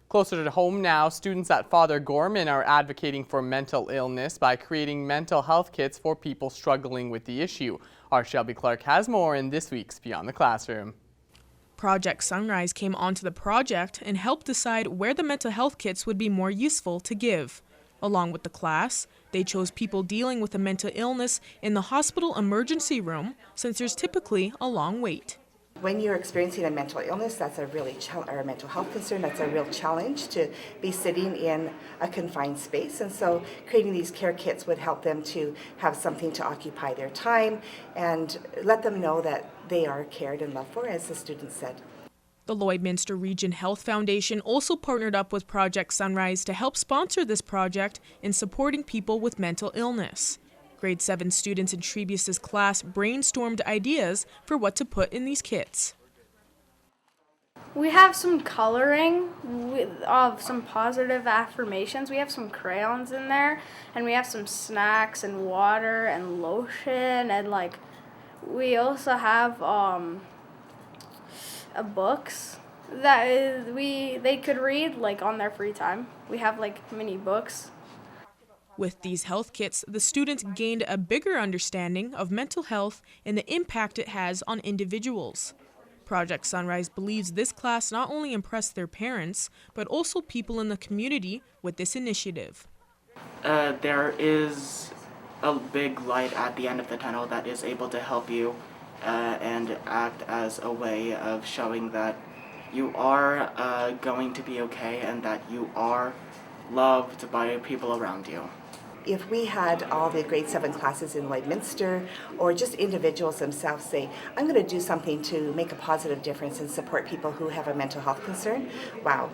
Closer to home now, students at Father Gorman are advocating for mental illness by creating mental health kits for people struggling with the issue. Our Shelby Clark has more in this week's Beyond the Classroom. Project Sunrise came onto the project and helped decide where the mental health kits would be more useful to give. Along with the class, they chose people dealing with a mental illness in the hospital emergency room since there's typically a long wait. When you're experiencing a mental illness, that's a mental health concern, that's a real challenge to be sitting in a confined space. And so creating these care kits would help them to have something to occupy their time and let them know that they are cared and loved for, as the students said. The Lloydminster Region Health Foundation also partnered up with Project Sunrise to help sponsor this project in supporting people with mental illness. Grade 7 students in Trebius's class brainstormed ideas for what to put in these kits. We have some coloring of some positive affirmations. We have some crayons in there, and we have some snacks and water and lotion, and we also have books that they could read on their free time. We have mini books. With these health kits, the students gained a bigger understanding of mental health and the impact it has on individuals. Project Sunrise believes this class not only impressed their parents, but also people in the community with this initiative. There is a big light at the end of the tunnel that is able to help you and act as a way of showing that you are going to be okay and that you are loved by people around you. If we had all the grade 7 classes in Lloydminster or just individuals themselves say, I'm going to do something to make a positive difference and support people who have a mental health concern, wow,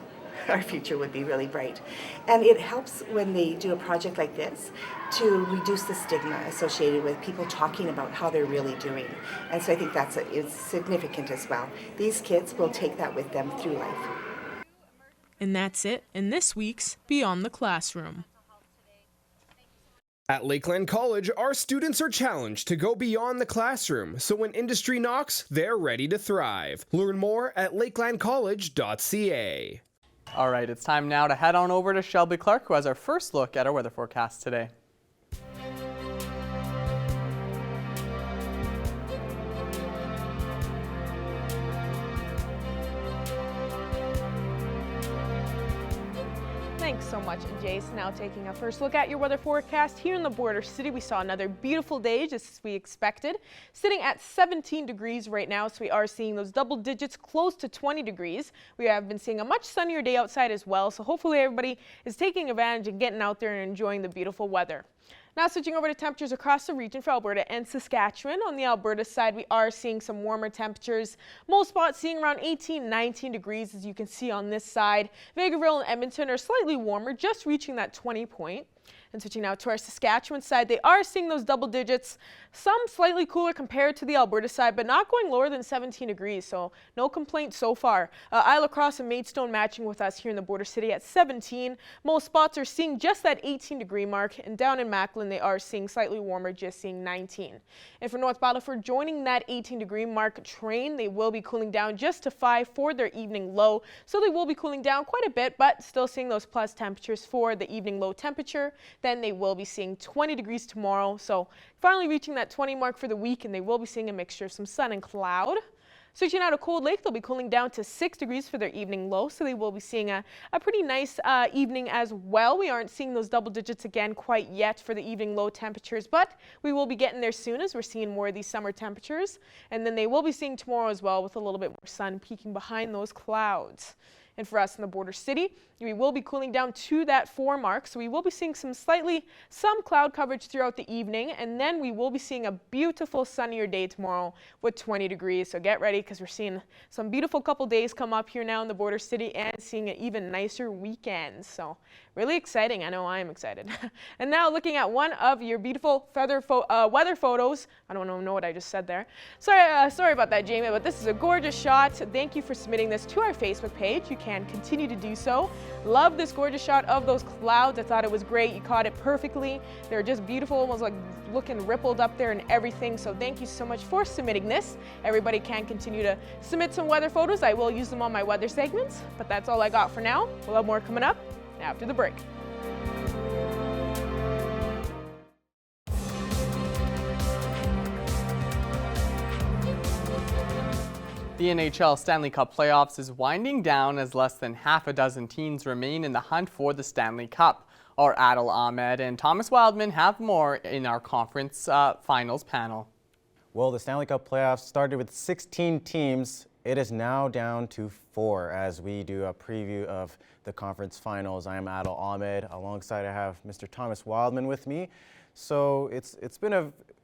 our future would be really bright. And it helps when they do a project like this to reduce the stigma associated with people talking about how they're really doing. And so I think it's significant as well. These kids will take that with them through life. And that's it in this week's Beyond the Classroom. At Lakeland College, our students are challenged to go beyond the classroom, so when industry knocks, they're ready to thrive. Learn more at lakelandcollege.ca. All right, it's time now to head on over to Shelby Clark, who has our first look at our weather forecast today. Thanks so much, Jace. Now taking a first look at your weather forecast here in the border city. We saw another beautiful day, just as we expected, sitting at 17 degrees right now. So we are seeing those double digits close to 20 degrees. We have been seeing a much sunnier day outside as well. So hopefully everybody is taking advantage and getting out there and enjoying the beautiful weather. Now switching over to temperatures across the region for Alberta and Saskatchewan. On the Alberta side, we are seeing some warmer temperatures. Most spots seeing around 18, 19 degrees, as you can see on this side. Vegreville and Edmonton are slightly warmer, just reaching that 20 point. And switching now to our Saskatchewan side, they are seeing those double digits, some slightly cooler compared to the Alberta side, but not going lower than 17 degrees, so no complaints so far. Isle La Crosse and Maidstone matching with us here in the border city at 17. Most spots are seeing just that 18-degree mark, and down in Macklin, they are seeing slightly warmer, just seeing 19. And for North Battleford, joining that 18-degree mark train, they will be cooling down just to 5 for their evening low, so they will be cooling down quite a bit, but still seeing those plus temperatures for the evening low temperature. Then they will be seeing 20 degrees tomorrow, so finally reaching that 20 mark for the week, and they will be seeing a mixture of some sun and cloud. Switching out of Cold Lake, they'll be cooling down to 6 degrees for their evening low, so they will be seeing a pretty nice evening as well. We aren't seeing those double digits again quite yet for the evening low temperatures, but we will be getting there soon as we're seeing more of these summer temperatures. And then they will be seeing tomorrow as well with a little bit more sun peeking behind those clouds. And for us in the border city, we will be cooling down to that 4 mark, so we will be seeing some cloud coverage throughout the evening, and then we will be seeing a beautiful sunnier day tomorrow with 20 degrees. So get ready, because we're seeing some beautiful couple days come up here now in the border city and seeing an even nicer weekend. So really exciting. I know I am excited. And now looking at one of your beautiful weather photos. I don't know what I just said there. Sorry about that, Jamie, but this is a gorgeous shot. Thank you for submitting this to our Facebook page. You can continue to do so. Love this gorgeous shot of those clouds. I thought it was great. You caught it perfectly. They're just beautiful, almost like looking rippled up there and everything. So thank you so much for submitting this. Everybody can continue to submit some weather photos. I will use them on my weather segments, but that's all I got for now. We'll have more coming up after the break. The NHL Stanley Cup playoffs is winding down as less than half a dozen teams remain in the hunt for the Stanley Cup. Our Adil Ahmed and Thomas Wildman have more in our conference finals panel. Well, the Stanley Cup playoffs started with 16 teams. It is now down to 4 as we do a preview of the conference finals. I am Adil Ahmed. Alongside I have Mr. Thomas Wildman with me. So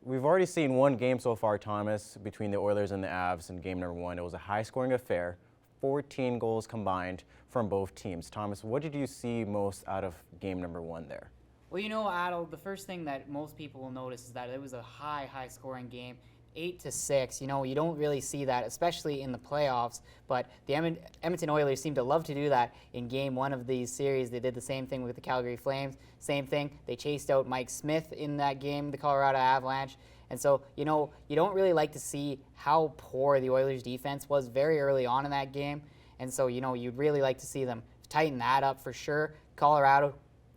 we've already seen one game so far, Thomas, between the Oilers and the Avs in game number 1. It was a high-scoring affair, 14 goals combined from both teams. Thomas, what did you see most out of game number 1 there? Well, Adil, the first thing that most people will notice is that it was a high-scoring game. 8-6. You don't really see that, especially in the playoffs. But the Edmonton Oilers seem to love to do that in Game 1 of these series. They did the same thing with the Calgary Flames. Same thing. They chased out Mike Smith in that game, the Colorado Avalanche. And so, you don't really like to see how poor the Oilers' defense was very early on in that game. And so, you'd really like to see them tighten that up for sure. Colorado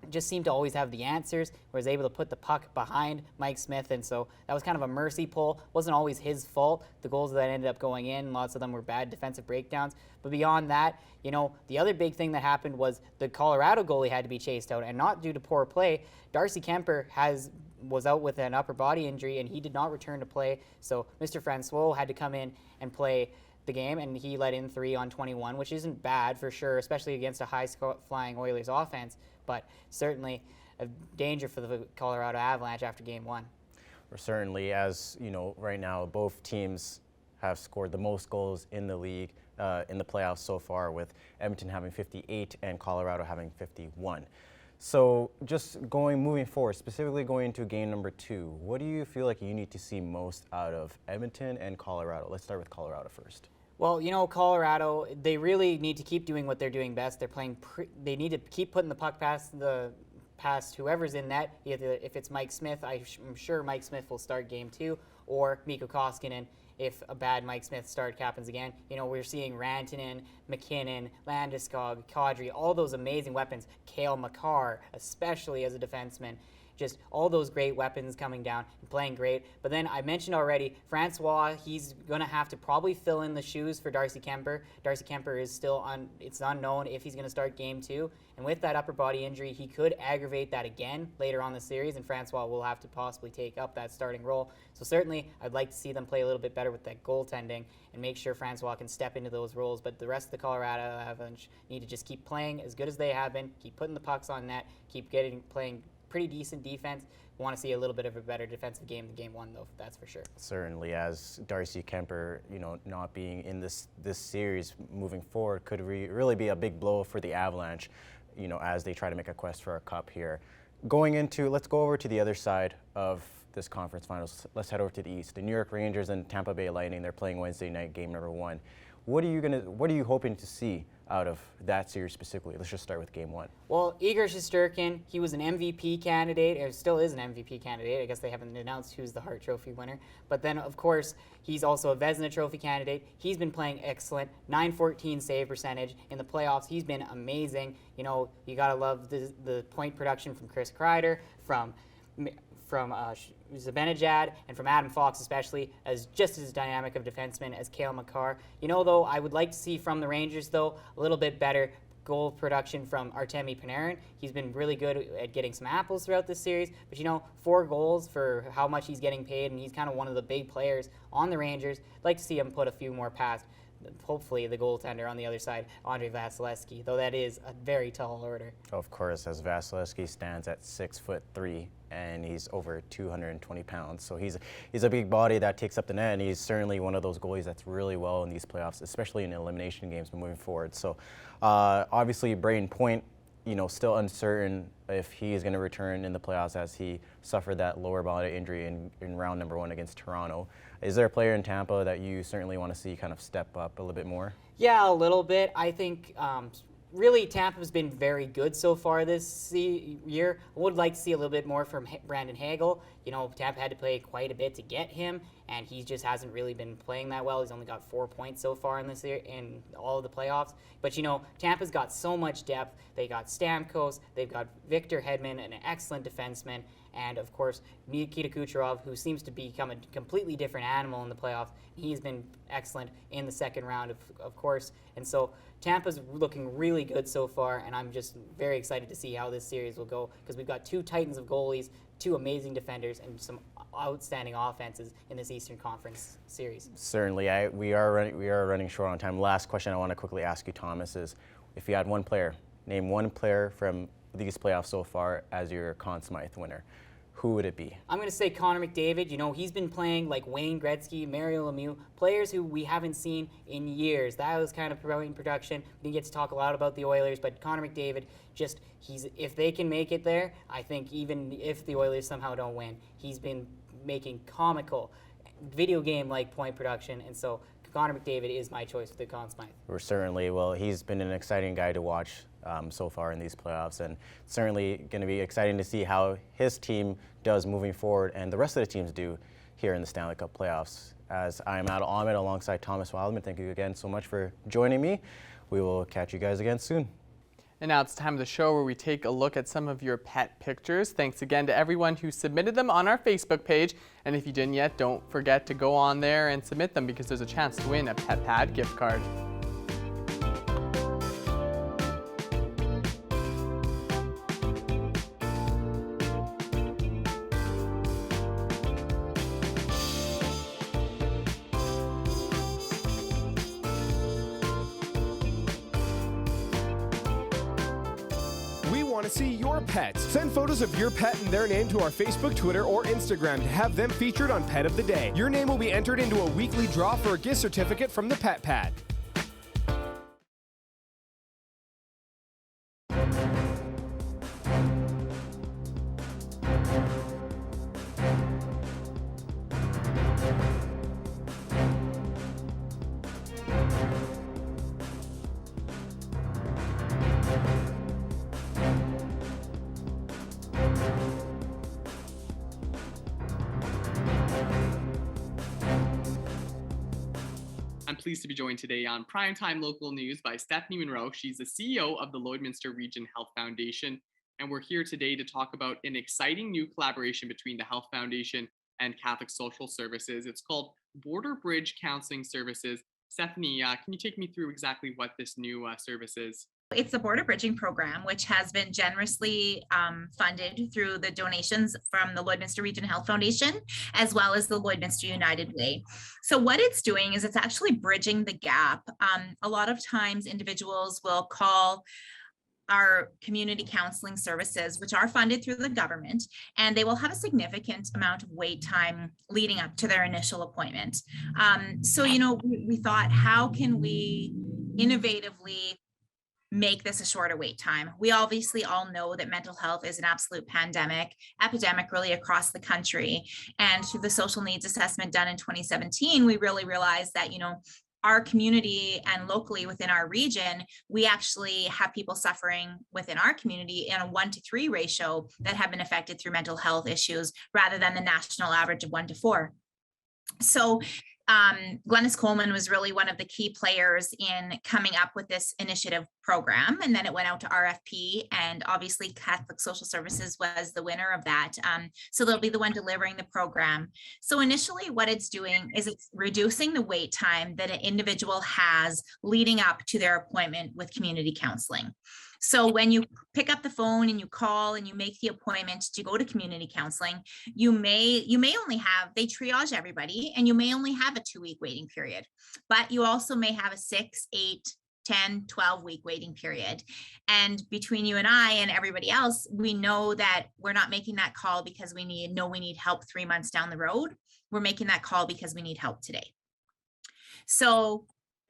just seemed to always have the answers, was able to put the puck behind Mike Smith, and so that was kind of a mercy pull. Wasn't always his fault. The goals that ended up going in, lots of them were bad defensive breakdowns. But beyond that, the other big thing that happened was the Colorado goalie had to be chased out, and not due to poor play. Darcy Kemper was out with an upper body injury, and he did not return to play. So Mr. Francois had to come in and play the game, and he let in 3 on 21, which isn't bad for sure, especially against a high-flying Oilers offense, but certainly a danger for the Colorado Avalanche after Game 1. Or certainly, as right now, both teams have scored the most goals in the league in the playoffs so far, with Edmonton having 58 and Colorado having 51. So just moving forward, specifically going into game number 2, what do you feel like you need to see most out of Edmonton and Colorado? Let's start with Colorado first. Well, Colorado, they really need to keep doing what they're doing best. They're playing. They need to keep putting the puck past whoever's in net. Either if it's Mike Smith, I'm sure Mike Smith will start game 2, or Mikko Koskinen if a bad Mike Smith start happens again. We're seeing Rantanen, McKinnon, Landeskog, Kadri, all those amazing weapons. Cale Makar, especially as a defenseman. Just all those great weapons coming down and playing great. But then I mentioned already, Francois, he's going to have to probably fill in the shoes for Darcy Kemper. Darcy Kemper is still it's unknown if he's going to start game 2. And with that upper body injury, he could aggravate that again later on in the series, and Francois will have to possibly take up that starting role. So certainly, I'd like to see them play a little bit better with that goaltending and make sure Francois can step into those roles. But the rest of the Colorado Avalanche need to just keep playing as good as they have been, keep putting the pucks on net, keep playing pretty decent defense. We want to see a little bit of a better defensive game than Game 1, though, that's for sure. Certainly, as Darcy Kemper, not being in this series moving forward could really be a big blow for the Avalanche, as they try to make a quest for a cup here. Let's go over to the other side of this conference finals. Let's head over to the East. The New York Rangers and Tampa Bay Lightning, they're playing Wednesday night, game number 1. What are you hoping to see out of that series specifically? Let's just start with game 1. Well, Igor Shesterkin, he was an MVP candidate, or still is an MVP candidate. I guess they haven't announced who's the Hart Trophy winner. But then, of course, he's also a Vezina Trophy candidate. He's been playing excellent, .914 save percentage. In the playoffs, he's been amazing. You gotta love the point production from Chris Kreider, from Zibanejad, and from Adam Fox especially, as just as dynamic of defenseman as Cale Makar. Though, I would like to see from the Rangers, though, a little bit better goal production from Artemi Panarin. He's been really good at getting some apples throughout this series, but 4 goals for how much he's getting paid, and he's kind of one of the big players on the Rangers. I'd like to see him put a few more past, hopefully, the goaltender on the other side, Andrei Vasilevsky, though that is a very tall order. Of course, as Vasilevsky stands at 6'3", and he's over 220 pounds. So he's a big body that takes up the net, and he's certainly one of those goalies that's really well in these playoffs, especially in elimination games moving forward. So obviously, Braden Point, still uncertain if he is going to return in the playoffs as he suffered that lower body injury in round number 1 against Toronto. Is there a player in Tampa that you certainly want to see kind of step up a little bit more? Yeah, a little bit. I think really Tampa's been very good so far this year. I would like to see a little bit more from Brandon Hagel. Tampa had to play quite a bit to get him, and he just hasn't really been playing that well. He's only got 4 points so far in this year in all of the playoffs. But Tampa's got so much depth. They got Stamkos, they've got Victor Hedman, an excellent defenseman, and of course Nikita Kucherov, who seems to become a completely different animal in the playoffs. He's been excellent in the second round, of course, and so Tampa's looking really good so far, and I'm just very excited to see how this series will go because we've got 2 titans of goalies, 2 amazing defenders, and some outstanding offenses in this Eastern Conference series. Certainly, we are running short on time. Last question I want to quickly ask you, Thomas, is if you had one player, name one player from these playoffs so far as your Conn Smythe winner, who would it be? I'm going to say Connor McDavid. He's been playing like Wayne Gretzky, Mario Lemieux, players who we haven't seen in years. That was kind of promoting production. We didn't get to talk a lot about the Oilers, but Connor McDavid, if they can make it there, I think even if the Oilers somehow don't win, he's been making comical video game-like point production, and so Connor McDavid is my choice for the Conn Smythe. He's been an exciting guy to watch so far in these playoffs, and certainly going to be exciting to see how his team does moving forward and the rest of the teams do here in the Stanley Cup playoffs. As I'm Adel Ahmed alongside Thomas Wildman, thank you again so much for joining me. We will catch you guys again soon. And now it's time of the show where we take a look at some of your pet pictures. Thanks again to everyone who submitted them on our Facebook page. And if you didn't yet, don't forget to go on there and submit them because there's a chance to win a Pet Pad gift card. Want to see your pets? Send photos of your pet and their name to our Facebook, Twitter, or Instagram to have them featured on Pet of the Day. Your name will be entered into a weekly draw for a gift certificate from the Pet Pad. I'm pleased to be joined today on Primetime Local News by Stephanie Monroe. She's the CEO of the Lloydminster Region Health Foundation, and we're here today to talk about an exciting new collaboration between the Health Foundation and Catholic Social Services. It's called Border Bridge Counseling Services. Stephanie, can you take me through exactly what this new service is? It's the Border Bridging Program, which has been generously funded through the donations from the Lloydminster Region Health Foundation, as well as the Lloydminster United Way. So what it's doing is it's actually bridging the gap. A lot of times individuals will call our community counseling services, which are funded through the government, and they will have a significant amount of wait time leading up to their initial appointment. So, we thought, how can we innovatively make this a shorter wait time? We obviously all know that mental health is an absolute epidemic really across the country. And through the social needs assessment done in 2017, we really realized that, our community and locally within our region, we actually have people suffering within our community in a 1-to-3 ratio that have been affected through mental health issues rather than the national average of 1-to-4. So Glennis Coleman was really one of the key players in coming up with this initiative program, and then it went out to RFP, and obviously Catholic Social Services was the winner of that. So they'll be the one delivering the program. So initially what it's doing is it's reducing the wait time that an individual has leading up to their appointment with community counseling. So when you pick up the phone and you call and you make the appointment to go to community counseling, you may only have, they triage everybody, and you may only have a 2-week waiting period, but you also may have a 6, 8, 10, 12-week waiting period. And between you and I and everybody else, we know that we're not making that call because we need help 3 months down the road. We're making that call because we need help today. So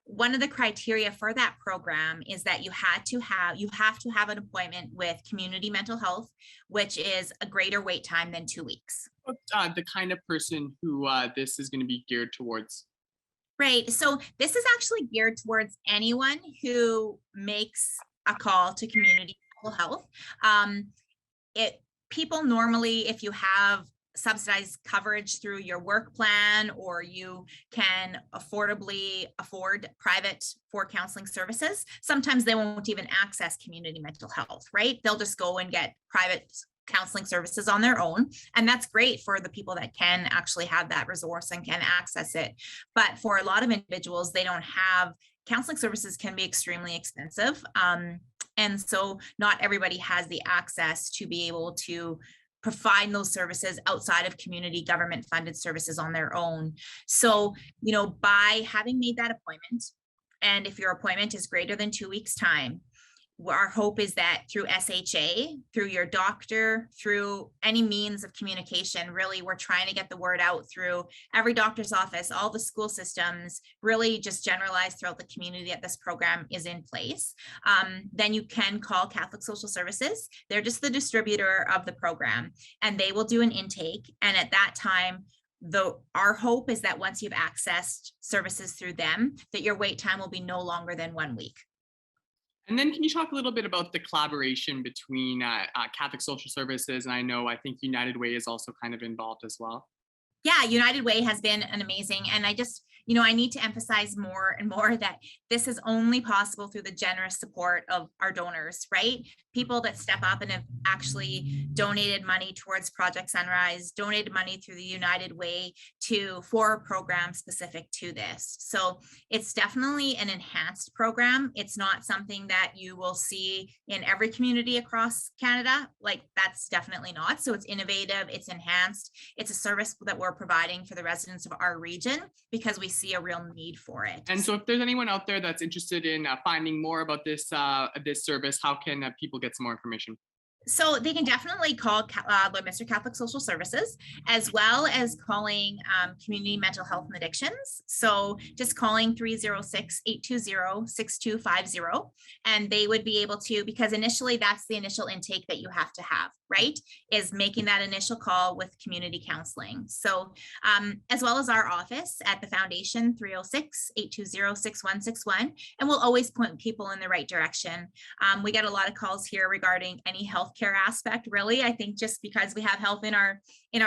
one of the criteria for that program is that you have to have an appointment with community mental health, which is a greater wait time than 2 weeks. The kind of person who this is going to be geared towards. Right. So this is actually geared towards anyone who makes a call to community mental health. People normally, if you have subsidized coverage through your work plan, or you can affordably afford private for counseling services, sometimes they won't even access community mental health, right? They'll just go and get private counseling services on their own. And that's great for the people that can actually have that resource and can access it. But for a lot of individuals, they don't have counseling services, can be extremely expensive. And so not everybody has the access to be able to provide those services outside of community government funded services on their own. So, by having made that appointment, and if your appointment is greater than 2 weeks' time, our hope is that through SHA, through your doctor, through any means of communication, really, we're trying to get the word out through every doctor's office, all the school systems, really just generalized throughout the community that this program is in place. Then you can call Catholic Social Services. They're just the distributor of the program, and they will do an intake. And at that time, our hope is that once you've accessed services through them, that your wait time will be no longer than 1 week. And then can you talk a little bit about the collaboration between Catholic Social Services, and I think United Way is also kind of involved as well? Yeah, United Way has been an amazing, and I just, I need to emphasize more and more that this is only possible through the generous support of our donors, right? People that step up and have actually donated money towards Project Sunrise, donated money through the United Way for a program specific to this. So it's definitely an enhanced program. It's not something that you will see in every community across Canada. Like, that's definitely not. So it's innovative, it's enhanced, it's a service that we're providing for the residents of our region because we see a real need for it. And so if there's anyone out there that's interested in finding more about this service, how can people get some more information? So they can definitely call Lloydminster Catholic Social Services, as well as calling Community Mental Health and Addictions. So just calling 306-820-6250, and they would be able to, because initially that's the initial intake that you have to have, right? Is making that initial call with community counseling. So as well as our office at the foundation, 306-820-6161, and we'll always point people in the right direction. We get a lot of calls here regarding any healthcare aspect, really. I think just because we have health in our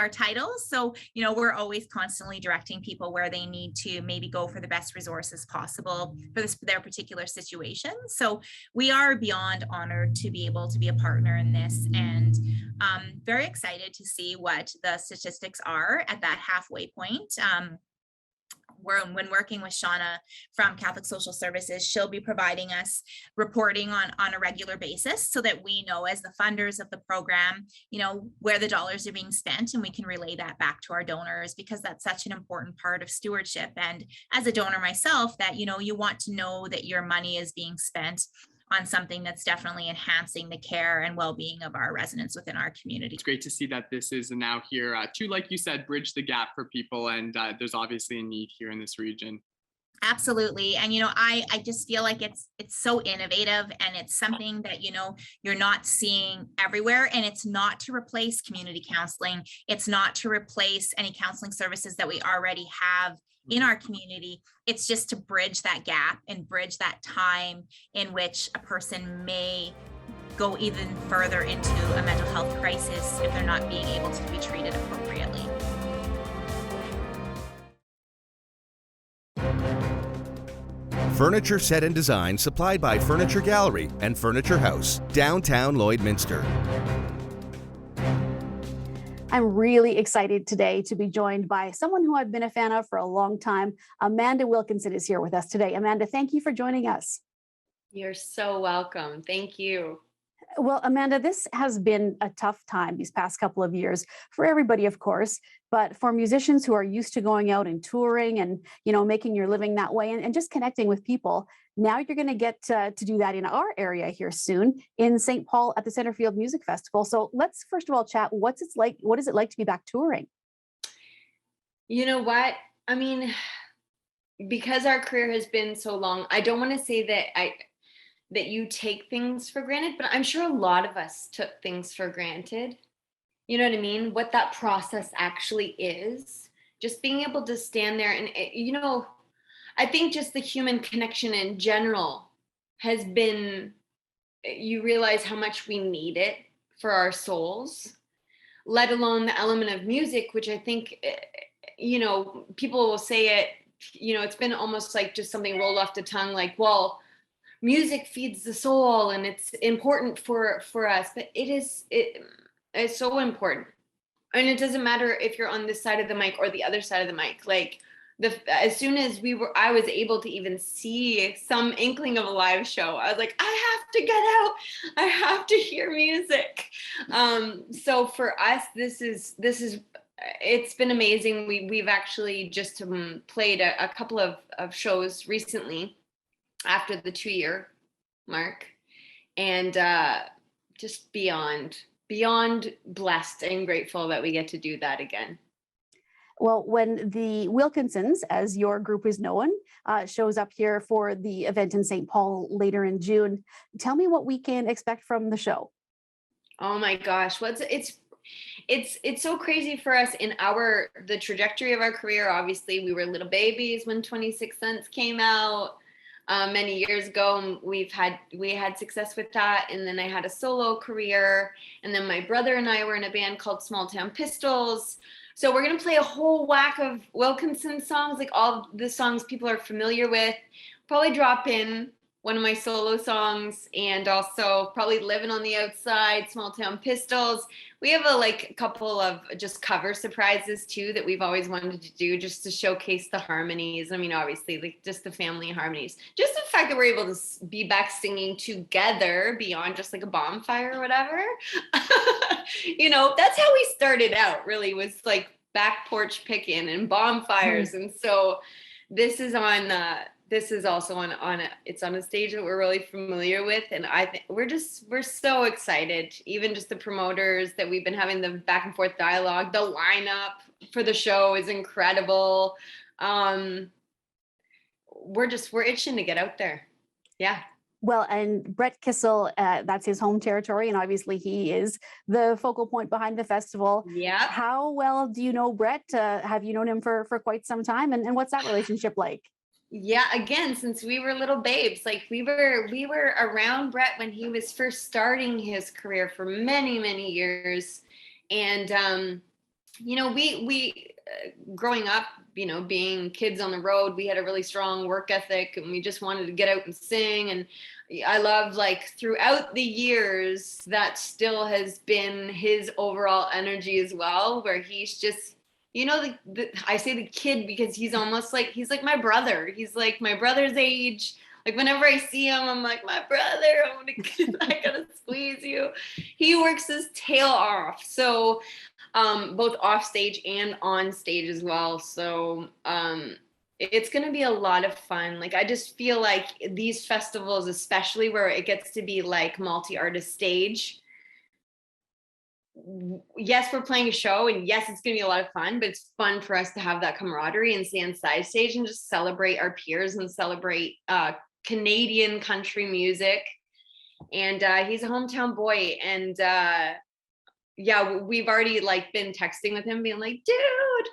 titles. So, we're always constantly directing people where they need to maybe go for the best resources possible for their particular situation. So we are beyond honored to be able to be a partner in this, and very excited to see what the statistics are at that halfway point. When working with Shauna from Catholic Social Services, she'll be providing us reporting on a regular basis so that we know, as the funders of the program, where the dollars are being spent, and we can relay that back to our donors, because that's such an important part of stewardship. And as a donor myself, that, you want to know that your money is being spent on something that's definitely enhancing the care and well-being of our residents within our community. It's great to see that this is now here to, like you said, bridge the gap for people, and there's obviously a need here in this region. Absolutely. And, I just feel like it's so innovative, and it's something that, you're not seeing everywhere. And it's not to replace community counseling. It's not to replace any counseling services that we already have in our community. It's just to bridge that gap and bridge that time in which a person may go even further into a mental health crisis if they're not being able to be treated appropriately. Furniture set and design supplied by Furniture Gallery and Furniture House, downtown Lloydminster. I'm really excited today to be joined by someone who I've been a fan of for a long time. Amanda Wilkinson is here with us today. Amanda, thank you for joining us. You're so welcome. Thank you. Well, Amanda, this has been a tough time these past couple of years for everybody, of course, but for musicians who are used to going out and touring and, making your living that way and just connecting with people. Now you're going to get to do that in our area here soon in St. Paul at the Centerfield Music Festival. So let's first of all chat. What is it like to be back touring? You know what? I mean, because our career has been so long, I don't want to say that you take things for granted, but I'm sure a lot of us took things for granted. You know what I mean? What that process actually is. Just being able to stand there and, I think just the human connection in general has been, you realize how much we need it for our souls, let alone the element of music, which I think, people will say it, it's been almost like just something rolled off the tongue, like, well, music feeds the soul and it's important for us, but it's so important. And it doesn't matter if you're on this side of the mic or the other side of the mic. Like, as soon as I was able to even see some inkling of a live show, I was like, I have to get out. I have to hear music. So for us, this is it's been amazing. We've actually just played a couple of shows recently after the 2-year mark, and just beyond blessed and grateful that we get to do that again. Well, when the Wilkinsons, as your group is known, shows up here for the event in St. Paul later in June, tell me what we can expect from the show. Oh my gosh, it's so crazy for us in the trajectory of our career. Obviously, we were little babies when 26 Cents came out many years ago, and we had success with that. And then I had a solo career, and then my brother and I were in a band called Small Town Pistols. So we're going to play a whole whack of Wilkinson songs, like all the songs people are familiar with. Probably drop in one of my solo songs, and also probably Living on the Outside, Small Town Pistols. We have a couple of just cover surprises too that we've always wanted to do, just to showcase the harmonies. I mean, obviously, like just the family harmonies. Just the fact that we're able to be back singing together beyond just like a bonfire or whatever. That's how we started out, really, was like back porch picking and bonfires. And so this is also on it's on a stage that we're really familiar with, and I think we're so excited. Even just the promoters that we've been having the back and forth dialogue, the lineup for the show is incredible. We're itching to get out there. Yeah. Well, and Brett Kissel, that's his home territory, and obviously he is the focal point behind the festival. Yeah. How well do you know Brett? Have you known him for quite some time, and what's that relationship like? Yeah, again, since we were little babes, like we were around Brett when he was first starting his career for many, many years. And we growing up, being kids on the road, we had a really strong work ethic, and we just wanted to get out and sing. And I love, like, throughout the years, that still has been his overall energy as well, where he's just, I say the kid because he's like my brother. He's like my brother's age. Like, whenever I see him, I'm like, my brother, I gotta squeeze you. He works his tail off. So both off stage and on stage as well. So it's going to be a lot of fun. Like, I just feel like these festivals, especially where it gets to be like multi-artist stage, yes, we're playing a show, and yes, it's going to be a lot of fun, but it's fun for us to have that camaraderie and stay on side stage and just celebrate our peers and celebrate Canadian country music. And he's a hometown boy, and yeah, we've already been texting with him, being like, dude,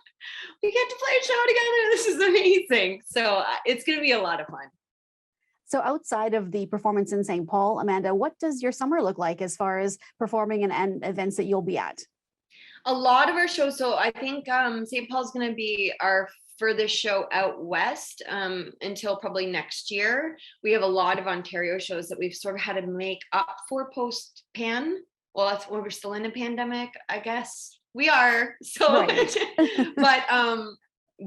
we get to play a show together. This is amazing. So it's going to be a lot of fun. So outside of the performance in St. Paul, Amanda, what does your summer look like as far as performing and events that you'll be at? A lot of our shows. So I think St. Paul's going to be our furthest show out west until probably next year. We have a lot of Ontario shows that we've sort of had to make up for post-pan. Well, that's when we're still in a pandemic, I guess. We are. So, right. But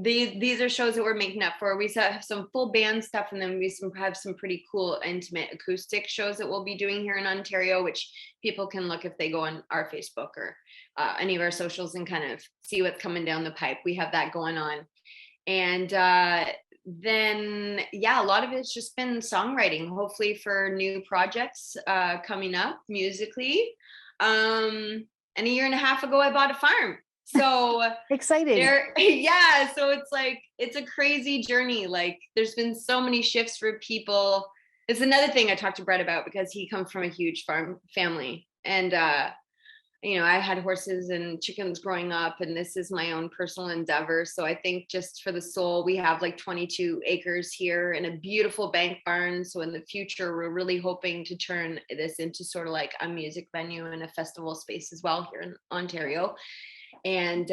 these are shows that we're making up for. We have some full band stuff, and then we have some pretty cool intimate acoustic shows that we'll be doing here in Ontario, which people can look if they go on our Facebook or any of our socials and kind of see what's coming down the pipe. We have that going on. And then, yeah, a lot of it's just been songwriting, hopefully for new projects coming up musically. And a year and a half ago, I bought a farm. So Exciting. yeah, so it's like, it's a crazy journey. Like there's been so many shifts for people. It's another thing I talked to Brett about because he comes from a huge farm family. And, I had horses and chickens growing up, and this is my own personal endeavor. So I think just for the soul, we have like 22 acres here and a beautiful bank barn. So in the future, we're really hoping to turn this into sort of like a music venue and a festival space as well here in Ontario. And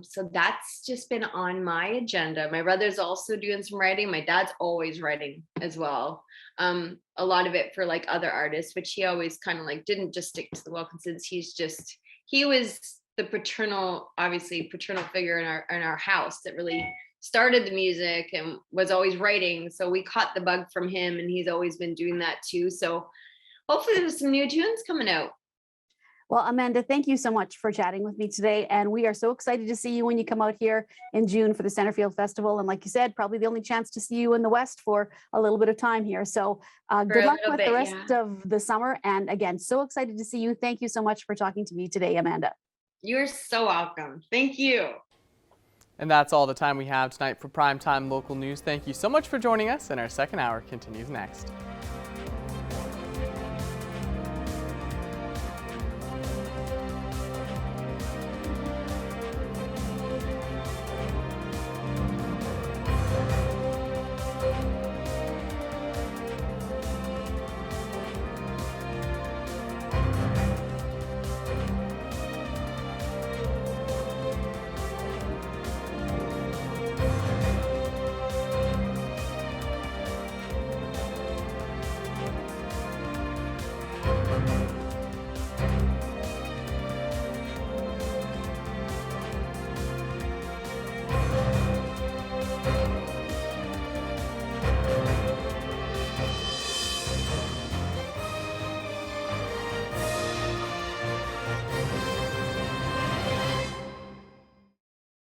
so that's just been on my agenda. My brother's also doing some writing. My dad's always writing as well. A lot of it for like other artists, which he always kind of like didn't just stick to the Wilkinsons. He was the paternal figure in our house that really started the music and was always writing. So we caught the bug from him, and he's always been doing that too. So hopefully there's some new tunes coming out. Well, Amanda, thank you so much for chatting with me today. And we are so excited to see you when you come out here in June for the Centerfield Festival. And like you said, probably the only chance to see you in the West for a little bit of time here. So good luck with the rest of the summer. And again, so excited to see you. Thank you so much for talking to me today, Amanda. You're so welcome. Thank you. And that's all the time we have tonight for Primetime Local News. Thank you so much for joining us, and our second hour continues next.